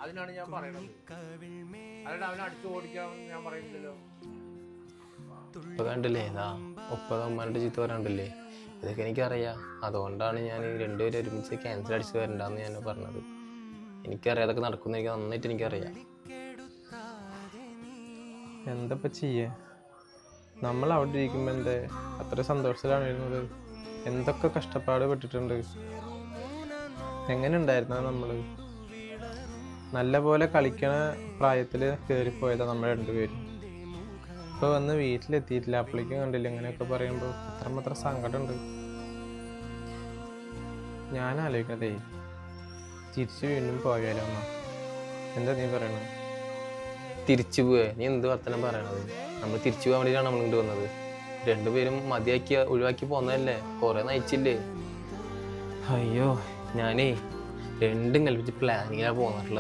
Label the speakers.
Speaker 1: അതിനാണ് ഞാൻ പറയണത്. അല്ലാണ്ട് അവനെ അടിച്ചു ഓടിക്കാൻ ഞാൻ പറയുന്നില്ലല്ലോ.
Speaker 2: ഇപ്പൊ കണ്ടില്ലേ ഇതാ ഒപ്പത് അമ്മാരുടെ ചീത്ത പറയാണ്ടില്ലേ, ഇതൊക്കെ എനിക്കറിയാം. അതുകൊണ്ടാണ് ഞാൻ രണ്ടുപേരും ഒരുമിച്ച് ക്യാൻസൽ അടിച്ച് വരണ്ടെന്ന് ഞാൻ പറഞ്ഞത്. എനിക്കറിയാം അതൊക്കെ നടക്കുന്ന, എനിക്ക് നന്നായിട്ട് എനിക്കറിയാം.
Speaker 3: എന്തപ്പ ചെയ്യേ? നമ്മൾ അവിടെ ഇരിക്കുമ്പോൾ എന്തേ അത്ര സന്തോഷത്തിലാണ് വരുന്നത്? എന്തൊക്കെ കഷ്ടപ്പാട് പെട്ടിട്ടുണ്ട്. എങ്ങനെ ഉണ്ടായിരുന്ന നമ്മൾ നല്ല പോലെ കളിക്കണ പ്രായത്തിൽ കയറിപ്പോയതാ നമ്മൾ രണ്ടുപേരും. ഇപ്പോൾ വന്ന് വീട്ടിലെത്തിയിട്ടില്ല, അപ്പോഴേക്കും കണ്ടില്ല ഇങ്ങനെയൊക്കെ പറയുമ്പോൾ അത്രമാത്രം സങ്കടമുണ്ട്. ഞാൻ ആലോചിക്കണതേ തിരിച്ച് വീണ്ടും പോയാലോ എന്നാ. എന്താ നീ പറയണത്?
Speaker 2: തിരിച്ചു പോവേ? നീ എന്ത് വർത്തനം പറയണത്? നമ്മൾ തിരിച്ചു പോകാൻ വേണ്ടിയിട്ടാണ് നമ്മൾ ഇങ്ങോട്ട് വന്നത്. രണ്ടുപേരും മതിയാക്കി ഒഴിവാക്കി പോന്നതല്ലേ, കുറേ നയിച്ചില്ലേ. അയ്യോ, ഞാനേ രണ്ടും കൽപ്പിച്ച് പ്ലാനിങ്ങിലാണ് പോന്നിട്ടുള്ളത്.